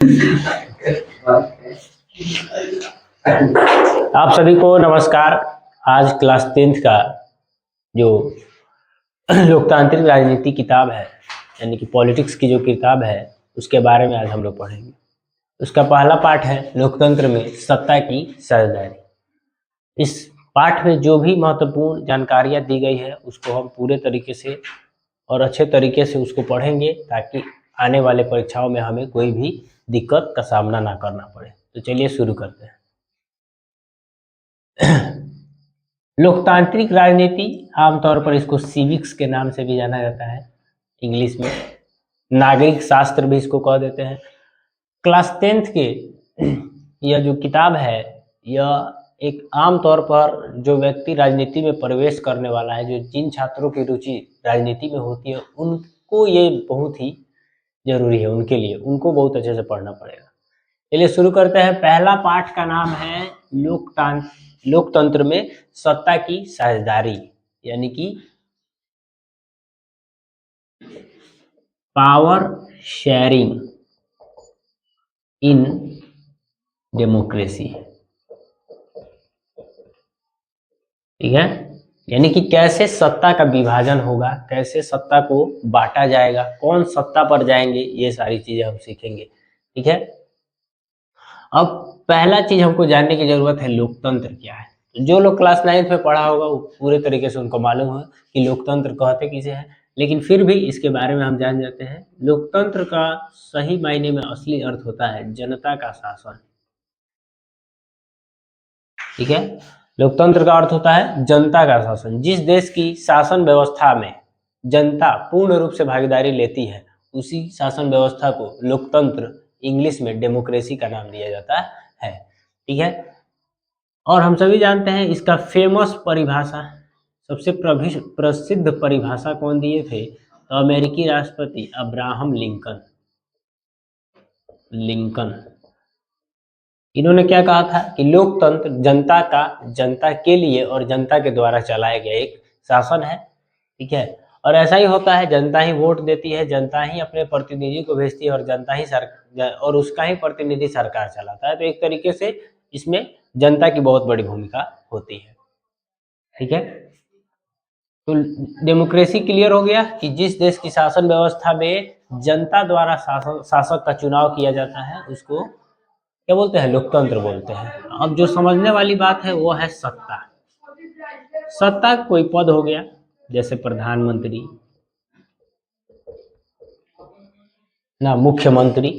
आप सभी को नमस्कार। आज क्लास 10th का जो लोकतांत्रिक राजनीति किताब है, यानी कि पॉलिटिक्स की जो किताब है, उसके बारे में आज हम लोग पढ़ेंगे। उसका पहला पाठ है लोकतंत्र में सत्ता की साझेदारी। इस पाठ में जो भी महत्वपूर्ण जानकारियां दी गई है उसको हम पूरे तरीके से और अच्छे तरीके से उसको पढ़ेंगे, ताकि आने वाले परीक्षाओं में हमें कोई भी दिक्कत का सामना ना करना पड़े। तो चलिए शुरू करते हैं। लोकतांत्रिक राजनीति, आमतौर पर इसको सिविक्स के नाम से भी जाना जाता है, इंग्लिश में नागरिक शास्त्र भी इसको कह देते हैं। क्लास 10th के यह जो किताब है, यह एक आमतौर पर जो व्यक्ति राजनीति में प्रवेश करने वाला है, जो जिन छात्रों की रुचि राजनीति में होती है, उनको ये बहुत ही जरूरी है। उनके लिए उनको बहुत अच्छे से पढ़ना पड़ेगा। चलिए शुरू करते हैं। पहला पाठ का नाम है लोकतंत्र में सत्ता की साझेदारी, यानी कि पावर शेयरिंग इन डेमोक्रेसी। ठीक है, यानी कि कैसे सत्ता का विभाजन होगा, कैसे सत्ता को बांटा जाएगा, कौन सत्ता पर जाएंगे, ये सारी चीजें हम सीखेंगे। ठीक है, अब पहला चीज हमको जानने की जरूरत है, लोकतंत्र क्या है। तो जो लोग क्लास 9th में पढ़ा होगा वो पूरे तरीके से उनको मालूम है कि लोकतंत्र कहते किसे हैं, लेकिन फिर भी इसके बारे में हम जान जाते हैं। लोकतंत्र का सही मायने में असली अर्थ होता है जनता का शासन। ठीक है, लोकतंत्र का अर्थ होता है जनता का शासन। जिस देश की शासन व्यवस्था में जनता पूर्ण रूप से भागीदारी लेती है, उसी शासन व्यवस्था को लोकतंत्र, इंग्लिश में डेमोक्रेसी का नाम दिया जाता है। ठीक है, और हम सभी जानते हैं इसका फेमस परिभाषा, सबसे प्रसिद्ध परिभाषा कौन दिए थे, तो अमेरिकी राष्ट्रपति अब्राहम लिंकन। इन्होंने क्या कहा था कि लोकतंत्र जनता का, जनता के लिए और जनता के द्वारा चलाया गया एक शासन है। ठीक है, और ऐसा ही होता है, जनता ही वोट देती है, जनता ही अपने प्रतिनिधि को भेजती है और जनता ही और उसका ही प्रतिनिधि सरकार चलाता है। तो एक तरीके से इसमें जनता की बहुत बड़ी भूमिका होती है। ठीक है, तो डेमोक्रेसी क्लियर हो गया कि जिस देश की शासन व्यवस्था में जनता द्वारा शासक का चुनाव किया जाता है, उसको क्या बोलते हैं, लोकतंत्र बोलते हैं। अब जो समझने वाली बात है वो है सत्ता। सत्ता कोई पद हो गया, जैसे प्रधानमंत्री ना, मुख्यमंत्री,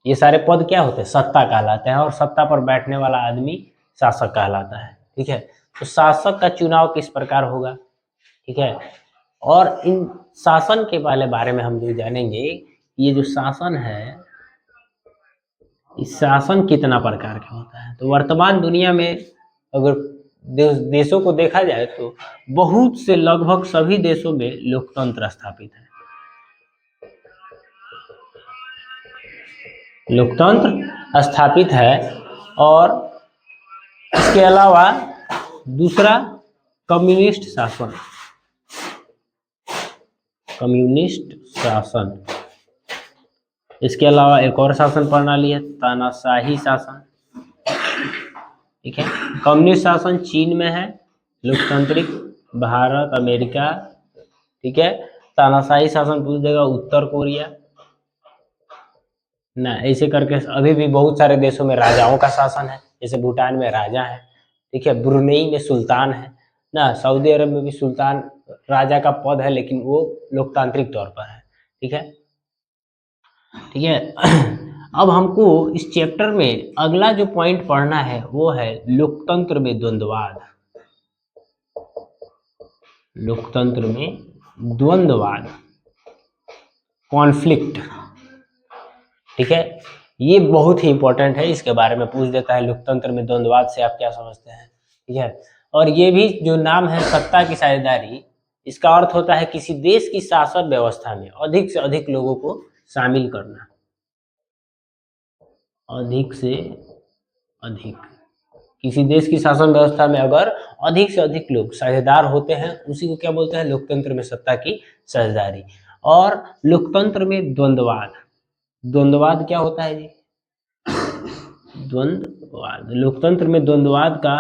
ये सारे पद क्या होते हैं, सत्ता कहलाते हैं, और सत्ता पर बैठने वाला आदमी शासक कहलाता है। ठीक है, तो शासक का चुनाव किस प्रकार होगा, ठीक है, और इन शासन के बारे में हम जो जानेंगे, ये जो शासन है, इस शासन कितना प्रकार का होता है। तो वर्तमान दुनिया में अगर देशों को देखा जाए तो बहुत से, लगभग सभी देशों में लोकतंत्र स्थापित है। लोकतंत्र स्थापित है, और इसके अलावा दूसरा कम्युनिस्ट शासन। इसके अलावा एक और शासन प्रणाली है, तानाशाही शासन। ठीक है, कम्युनिस्ट शासन चीन में है, लोकतांत्रिक भारत, अमेरिका। ठीक है, तानाशाही शासन पूरी जगह उत्तर कोरिया ना, ऐसे करके अभी भी बहुत सारे देशों में राजाओं का शासन है, जैसे भूटान में राजा है। ठीक है, ब्रुनेई में सुल्तान है ना, सऊदी अरब में भी सुल्तान राजा का पद है, लेकिन वो लोकतांत्रिक तौर पर है। ठीक है, ठीक है। अब हमको इस चैप्टर में अगला जो पॉइंट पढ़ना है वो है लोकतंत्र में द्वंद्ववाद। लोकतंत्र में द्वंद्ववाद, कॉन्फ्लिक्ट। ठीक है, ये बहुत ही इंपॉर्टेंट है, इसके बारे में पूछ देता है, लोकतंत्र में द्वंद्ववाद से आप क्या समझते हैं। ठीक है, और ये भी जो नाम है सत्ता की साझेदारी, इसका अर्थ होता है किसी देश की शासन व्यवस्था में अधिक से अधिक लोगों को शामिल करना। अधिक से अधिक, किसी देश की शासन व्यवस्था में अगर अधिक से अधिक लोग साझेदार होते हैं, उसी को क्या बोलते हैं, लोकतंत्र में सत्ता की साझेदारी। और लोकतंत्र में द्वंद्ववाद, द्वंद्ववाद क्या होता है जी, द्वंद्ववाद, लोकतंत्र में द्वंद्ववाद का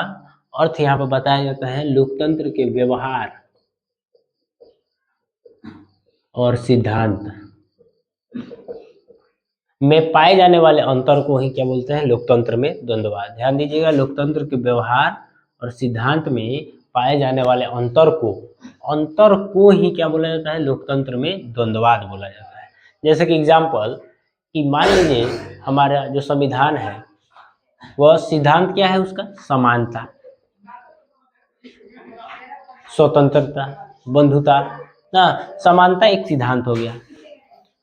अर्थ यहाँ पर बताया जाता है लोकतंत्र के व्यवहार और सिद्धांत में पाए जाने वाले अंतर को ही क्या बोलते हैं, लोकतंत्र में द्वंद्ववाद। ध्यान दीजिएगा, लोकतंत्र के व्यवहार और सिद्धांत में पाए जाने वाले अंतर को ही क्या बोला जाता है, लोकतंत्र में द्वंद्ववाद बोला जाता है। जैसे कि एग्जाम्पल कि मान लीजिए हमारा जो संविधान है वह सिद्धांत क्या है उसका, समानता, स्वतंत्रता, बंधुता ना, समानता एक सिद्धांत हो गया,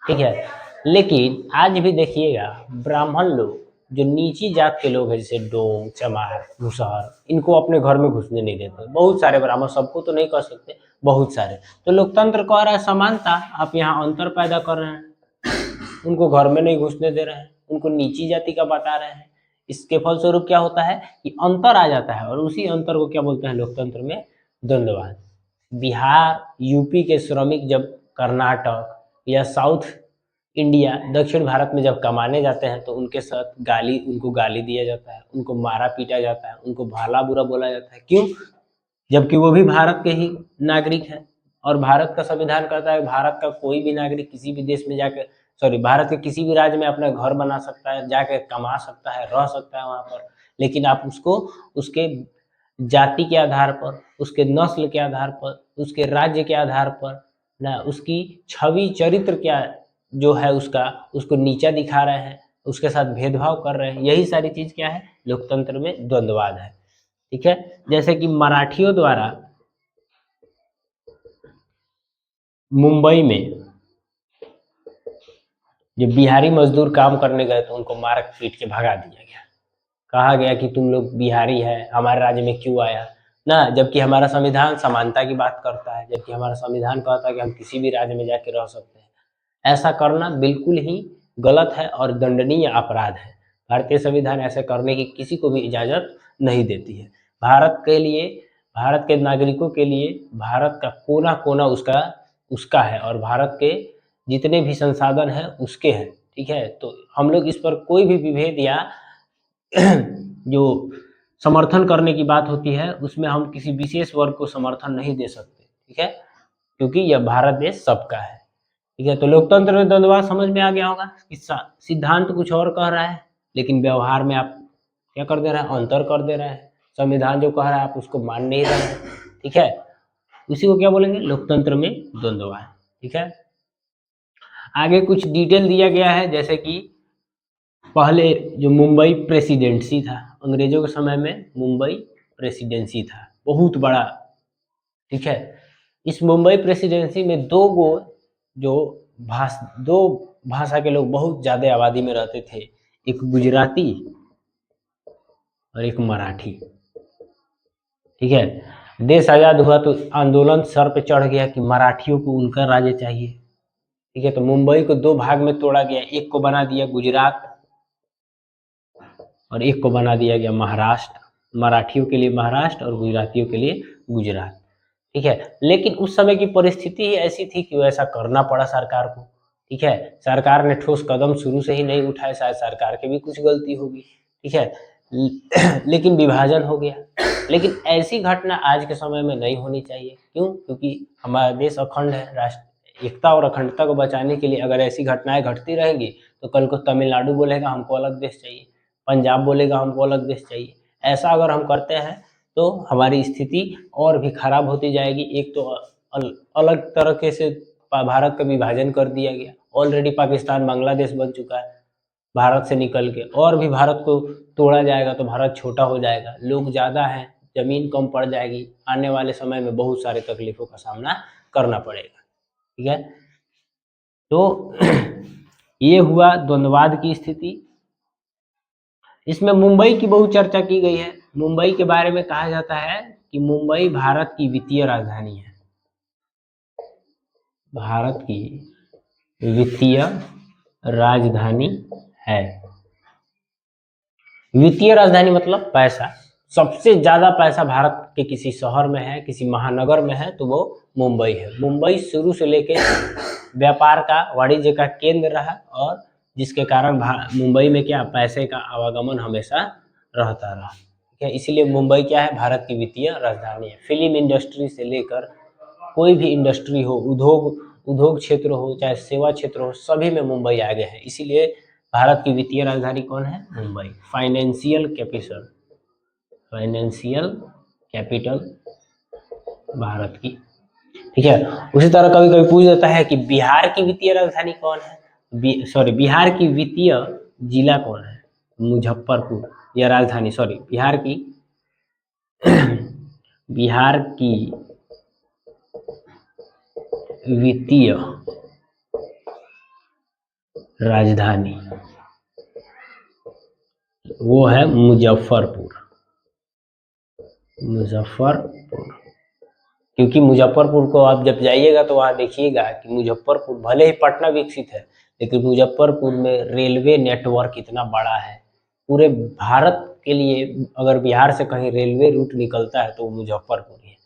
ठीक है। लेकिन आज भी देखिएगा ब्राह्मण लोग, जो नीची जात के लोग हैं, जैसे डोम, चमार, मुसहर, इनको अपने घर में घुसने नहीं देते। बहुत सारे ब्राह्मण, सबको तो नहीं कह सकते, बहुत सारे। तो लोकतंत्र कह रहा है समानता, आप यहाँ अंतर पैदा कर रहे हैं, उनको घर में नहीं घुसने दे रहे हैं, उनको नीची जाति का बता रहे हैं। इसके फलस्वरूप क्या होता है कि अंतर आ जाता है, और उसी अंतर को क्या बोलते हैं लोकतंत्र में, द्वंद्ववाद। बिहार, यूपी के श्रमिक जब कर्नाटक या साउथ इंडिया, दक्षिण भारत में जब कमाने जाते हैं तो उनके साथ उनको गाली दिया जाता है, उनको मारा पीटा जाता है, उनको भला बुरा बोला जाता है। क्यों? जबकि वो भी भारत के ही नागरिक हैं, और भारत का संविधान कहता है भारत का कोई भी नागरिक किसी भी देश में जाकर, भारत के किसी भी राज्य में अपना घर बना सकता है, जाके कमा सकता है, रह सकता है वहाँ पर। लेकिन आप उसको उसके जाति के आधार पर, उसके नस्ल के आधार पर, उसके राज्य के आधार पर ना, उसकी छवि चरित्र क्या जो है उसको नीचा दिखा रहे हैं, उसके साथ भेदभाव कर रहे हैं। यही सारी चीज क्या है, लोकतंत्र में द्वंद्ववाद है, ठीक है। जैसे कि मराठियों द्वारा मुंबई में जो बिहारी मजदूर काम करने गए तो उनको मार पीट के भगा दिया गया। कहा गया कि तुम लोग बिहारी है, हमारे राज्य में क्यों आया ना, जबकि हमारा संविधान समानता की बात करता है, जबकि हमारा संविधान कहता है कि हम किसी भी राज्य में जाके रह सकते हैं। ऐसा करना बिल्कुल ही गलत है और दंडनीय अपराध है। भारतीय संविधान ऐसे करने की किसी को भी इजाजत नहीं देती है। भारत के लिए, भारत के नागरिकों के लिए भारत का कोना कोना उसका है, और भारत के जितने भी संसाधन हैं उसके हैं, ठीक है। तो हम लोग इस पर कोई भी विभेद या जो समर्थन करने की बात होती है उसमें हम किसी विशेष वर्ग को समर्थन नहीं दे सकते, ठीक है, क्योंकि यह भारत देश सबका है, ठीक है। तो लोकतंत्र में द्वंद्ववाद समझ में आ गया होगा कि सिद्धांत कुछ और कह रहा है, लेकिन व्यवहार में आप क्या कर दे रहे हैं, अंतर कर दे रहे हैं। संविधान जो कह रहा है आप उसको मान नहीं रहे हैं, ठीक है। उसी को क्या बोलेंगे, लोकतंत्र में द्वंद्ववाद, ठीक है। आगे कुछ डिटेल दिया गया है, जैसे कि पहले जो मुंबई प्रेसिडेंसी था, अंग्रेजों के समय में मुंबई प्रेसिडेंसी था, बहुत बड़ा, ठीक है। इस मुंबई प्रेसिडेंसी में दो भाषा के लोग बहुत ज्यादा आबादी में रहते थे, एक गुजराती और एक मराठी, ठीक है। देश आजाद हुआ तो आंदोलन सर पे चढ़ गया कि मराठियों को उनका राज्य चाहिए, ठीक है। तो मुंबई को दो भाग में तोड़ा गया, एक को बना दिया गुजरात और एक को बना दिया गया महाराष्ट्र। मराठियों के लिए महाराष्ट्र और गुजरातियों के लिए गुजरात, ठीक है। लेकिन उस समय की परिस्थिति ही ऐसी थी कि वैसा करना पड़ा सरकार को, ठीक है। सरकार ने ठोस कदम शुरू से ही नहीं उठाए, शायद सरकार की भी कुछ गलती होगी, ठीक है। लेकिन विभाजन हो गया। लेकिन ऐसी घटना आज के समय में नहीं होनी चाहिए। क्यों? क्योंकि हमारा देश अखंड है। राष्ट्र एकता और अखंडता को बचाने के लिए अगर ऐसी घटनाएं घटती रहेंगी तो कल को तमिलनाडु बोलेगा हमको अलग देश चाहिए, पंजाब बोलेगा हमको अलग देश चाहिए। ऐसा अगर हम करते हैं तो हमारी स्थिति और भी खराब होती जाएगी। एक तो अलग तरीके से भारत का विभाजन कर दिया गया, ऑलरेडी पाकिस्तान बांग्लादेश बन चुका है भारत से निकल के, और भी भारत को तोड़ा जाएगा तो भारत छोटा हो जाएगा, लोग ज़्यादा हैं, जमीन कम पड़ जाएगी, आने वाले समय में बहुत सारे तकलीफों का सामना करना पड़ेगा, ठीक है। तो ये हुआ द्वंद्ववाद की स्थिति। इसमें मुंबई की बहुत चर्चा की गई है। मुंबई के बारे में कहा जाता है कि मुंबई भारत की वित्तीय राजधानी है, भारत की वित्तीय राजधानी है। वित्तीय राजधानी मतलब पैसा, सबसे ज्यादा पैसा भारत के किसी शहर में है, किसी महानगर में है तो वो मुंबई है। मुंबई शुरू से लेके व्यापार का, वाणिज्य का केंद्र रहा और जिसके कारण मुंबई में क्या पैसे का आवागमन हमेशा रहता रहा। ठीक है, इसीलिए मुंबई क्या है, भारत की वित्तीय राजधानी है। फिल्म इंडस्ट्री से लेकर कोई भी इंडस्ट्री हो, उद्योग क्षेत्र हो, चाहे सेवा क्षेत्र हो, सभी में मुंबई आगे है। इसीलिए भारत की वित्तीय राजधानी कौन है, Mumbai. Financial capital, financial capital Bharat की। ठीक है, उसी तरह कभी कभी पूछ देता है कि बिहार की वित्तीय राजधानी कौन है, बिहार की वित्तीय जिला कौन है, मुजफ्फरपुर, या राजधानी, सॉरी, बिहार की वित्तीय राजधानी वो है मुजफ्फरपुर, मुजफ्फरपुर। क्योंकि मुजफ्फरपुर को आप जब जाइएगा तो वहाँ देखिएगा कि मुजफ्फरपुर, भले ही पटना विकसित है, लेकिन मुजफ्फरपुर में रेलवे नेटवर्क इतना बड़ा है। पूरे भारत के लिए अगर बिहार से कहीं रेलवे रूट निकलता है तो वो मुजफ्फरपुर ही है।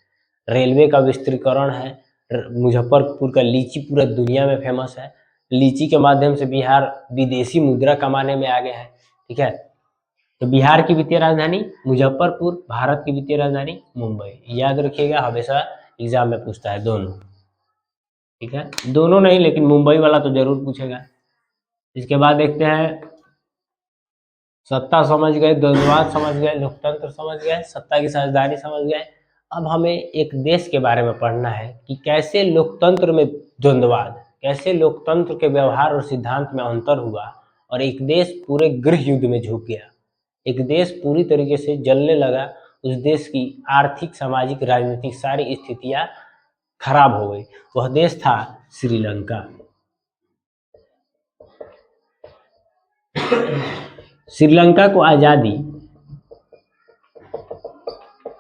रेलवे का विस्तारीकरण है। मुजफ्फरपुर का लीची पूरा दुनिया में फेमस है। लीची के माध्यम से बिहार विदेशी मुद्रा कमाने में आगे है। ठीक है, तो बिहार की वित्तीय राजधानी मुजफ्फरपुर, भारत की वित्तीय राजधानी मुंबई। याद रखिएगा, हमेशा एग्जाम में पूछता है दोनों। ठीक है, दोनों नहीं, लेकिन मुंबई वाला तो जरूर पूछेगा। इसके बाद देखते हैं, सत्ता समझ गए, द्वंद्ववाद समझ गए, लोकतंत्र समझ गए, सत्ता की साझेदारी समझ गए। अब हमें एक देश के बारे में पढ़ना है कि कैसे लोकतंत्र में द्वंद्ववाद, कैसे लोकतंत्र के व्यवहार और सिद्धांत में अंतर हुआ और एक देश पूरे गृह युद्ध में झुक गया। एक देश पूरी तरीके से जलने लगा। उस देश की आर्थिक, सामाजिक, राजनीतिक सारी स्थितियां खराब हो गई। वह देश था श्रीलंका। श्रीलंका को आज़ादी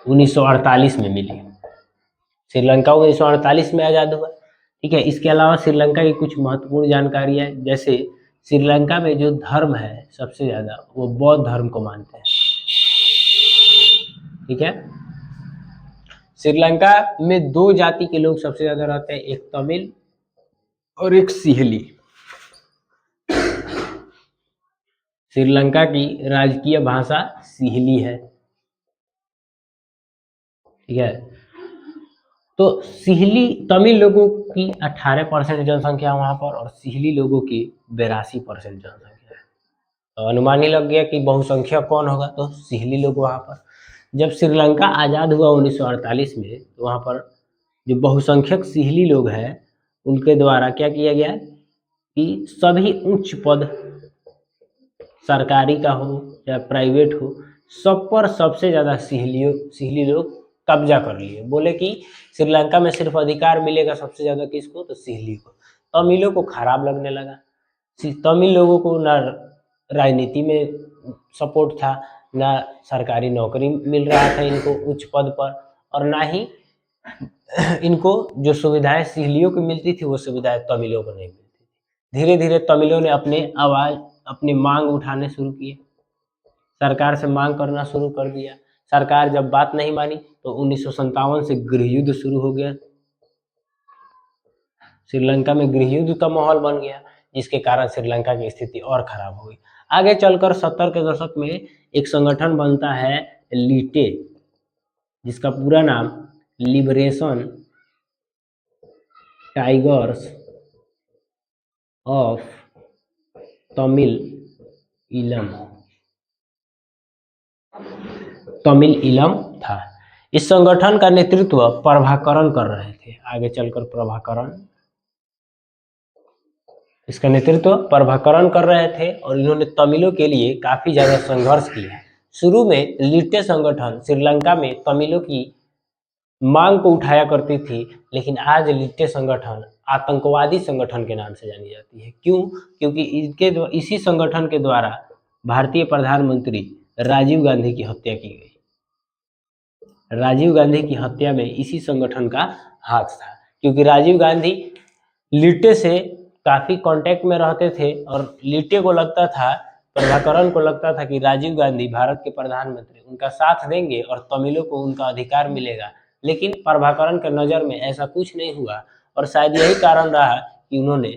1948 में मिली। श्रीलंका 1948 में आज़ाद हुआ। ठीक है, इसके अलावा श्रीलंका की कुछ महत्वपूर्ण जानकारी है, जैसे श्रीलंका में जो धर्म है सबसे ज़्यादा, वो बौद्ध धर्म को मानते हैं। ठीक है, श्रीलंका में दो जाति के लोग सबसे ज़्यादा रहते हैं, एक तमिल और एक सिहली। श्रीलंका की राजकीय भाषा सिहली है। ठीक है, तो सिहली तमिल लोगों की 18% जनसंख्या वहां पर और सिहली लोगों की 82% जनसंख्या है। तो अनुमान ही लग गया कि बहुसंख्यक कौन होगा, तो सिहली लोग वहां पर। जब श्रीलंका आज़ाद हुआ 1948 में, तो वहां पर जो बहुसंख्यक सिहली लोग हैं उनके द्वारा क्या किया गया कि सभी उच्च पद, सरकारी का हो या प्राइवेट हो, सब पर सबसे ज़्यादा सिहली लोग कब्जा कर लिए। बोले कि श्रीलंका में सिर्फ अधिकार मिलेगा सबसे ज़्यादा किसको, तो सिहली को। तमिलों को खराब लगने लगा। तमिल लोगों को ना राजनीति में सपोर्ट था, ना सरकारी नौकरी मिल रहा था इनको उच्च पद पर, और ना ही इनको जो सुविधाएं सिहलियों को मिलती थी वो सुविधाएं तमिलों को नहीं मिलती थी। धीरे धीरे तमिलों ने अपनी मांग उठाने शुरू किए, सरकार से मांग करना शुरू कर दिया। सरकार जब बात नहीं मानी तो 1957 से गृह युद्ध शुरू हो गया। श्रीलंका में गृह युद्ध का माहौल बन गया, जिसके कारण श्रीलंका की स्थिति और खराब हो गई। आगे चलकर 70 के दशक में एक संगठन बनता है लीटे, जिसका पूरा नाम लिबरेशन टाइगर्स ऑफ तमिल इलम था। इस संगठन का नेतृत्व प्रभाकरण कर रहे थे। आगे चलकर प्रभाकरण, इसका नेतृत्व प्रभाकरण कर रहे थे और इन्होंने तमिलों के लिए काफी ज्यादा संघर्ष किया है। शुरू में लिट्टे संगठन श्रीलंका में तमिलों की मांग को उठाया करती थी, लेकिन आज लिट्टे संगठन आतंकवादी संगठन के नाम से जानी जाती है। क्यों? क्योंकि इसी संगठन के द्वारा भारतीय प्रधानमंत्री राजीव गांधी की हत्या की गई। राजीव गांधी की हत्या में इसी संगठन का हाथ था, क्योंकि राजीव गांधी लिट्टे से काफी कांटेक्ट में रहते थे और लिट्टे को लगता था, प्रभाकरण को लगता था कि राजीव गांधी भारत के प्रधानमंत्री उनका साथ देंगे और तमिलों को उनका अधिकार मिलेगा। लेकिन प्रभाकरण के नज़र में ऐसा कुछ नहीं हुआ और शायद यही कारण रहा कि उन्होंने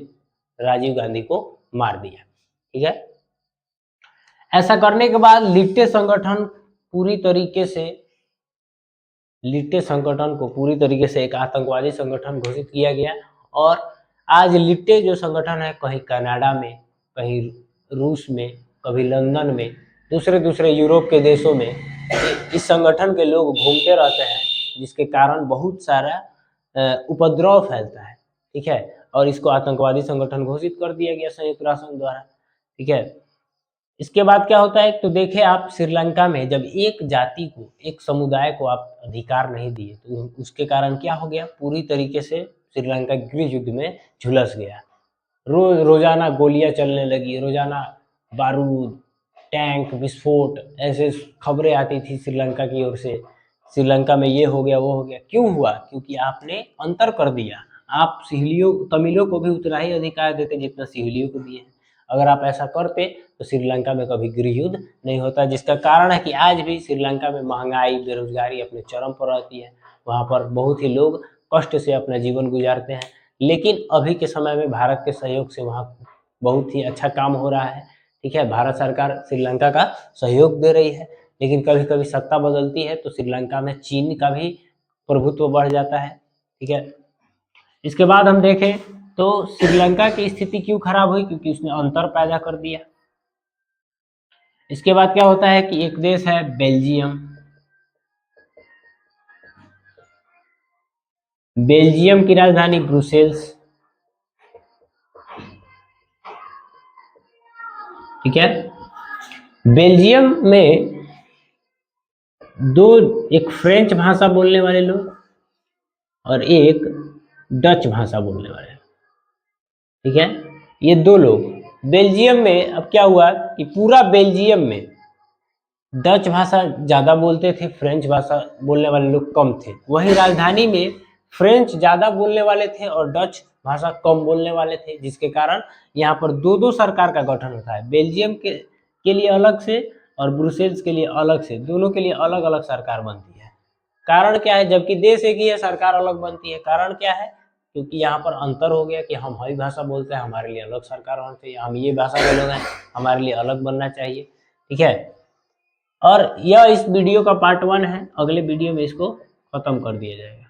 राजीव गांधी को मार दिया। ठीक है। ऐसा करने के बाद लिट्टे संगठन को पूरी तरीके से एक आतंकवादी संगठन घोषित किया गया। और आज लिट्टे जो संगठन है कहीं कनाडा में, कहीं रूस में, कभी लंदन में, दूसरे यूरोप के देशों में इस संगठन के लोग घूमते रहते हैं, जिसके कारण बहुत सारा उपद्रव फैलता है, ठीक है। और इसको आतंकवादी संगठन घोषित कर दिया गया संयुक्त राष्ट्र संघ द्वारा, ठीक है। इसके बाद क्या होता है, तो देखिए आप श्रीलंका में जब एक जाति को, एक समुदाय को आप अधिकार नहीं दिए, तो उसके कारण क्या हो गया, पूरी तरीके से श्रीलंका गृह युद्ध में झुलस गया। रोजाना गोलियां चलने लगी, रोजाना बारूद, टैंक, विस्फोट, ऐसे खबरें आती थी श्रीलंका की ओर से, श्रीलंका में ये हो गया वो हो गया। क्यों हुआ? क्योंकि आपने अंतर कर दिया। आप तमिलों को भी उतना ही अधिकार देते जितना सिविलियों को दिए हैं। अगर आप ऐसा करते तो श्रीलंका में कभी गृह युद्ध नहीं होता, जिसका कारण है कि आज भी श्रीलंका में महंगाई, बेरोजगारी अपने चरम पर रहती है। वहाँ पर बहुत ही लोग कष्ट से अपना जीवन गुजारते हैं। लेकिन अभी के समय में भारत के सहयोग से वहाँ बहुत ही अच्छा काम हो रहा है, ठीक है। भारत सरकार श्रीलंका का सहयोग दे रही है। लेकिन कभी कभी सत्ता बदलती है तो श्रीलंका में चीन का भी प्रभुत्व बढ़ जाता है, ठीक है। इसके बाद हम देखें तो श्रीलंका की स्थिति क्यों खराब हुई, क्योंकि उसने अंतर पैदा कर दिया। इसके बाद क्या होता है कि एक देश है बेल्जियम। बेल्जियम की राजधानी ब्रुसेल्स, ठीक है। बेल्जियम में एक फ्रेंच भाषा बोलने वाले लोग और एक डच भाषा बोलने वाले, ठीक है। ये दो लोग बेल्जियम में, अब क्या हुआ कि पूरा बेल्जियम में डच भाषा ज़्यादा बोलते थे, फ्रेंच भाषा बोलने वाले लोग कम थे। वहीं राजधानी में फ्रेंच ज़्यादा बोलने वाले थे और डच भाषा कम बोलने वाले थे, जिसके कारण यहाँ पर दो सरकार का गठन होता है। बेल्जियम के लिए अलग से और ब्रुसेल्स के लिए अलग से, दोनों के लिए अलग अलग सरकार बनती है। कारण क्या है? जबकि देश एक ही है, सरकार अलग बनती है। कारण क्या है? क्योंकि यहाँ पर अंतर हो गया कि हम वही भाषा बोलते हैं, हमारे लिए अलग सरकार होनी चाहिए, हम ये भाषा के लोग हैं, हमारे लिए अलग बनना चाहिए, ठीक है। और यह इस वीडियो का पार्ट 1 है, अगले वीडियो में इसको खत्म कर दिया जाएगा।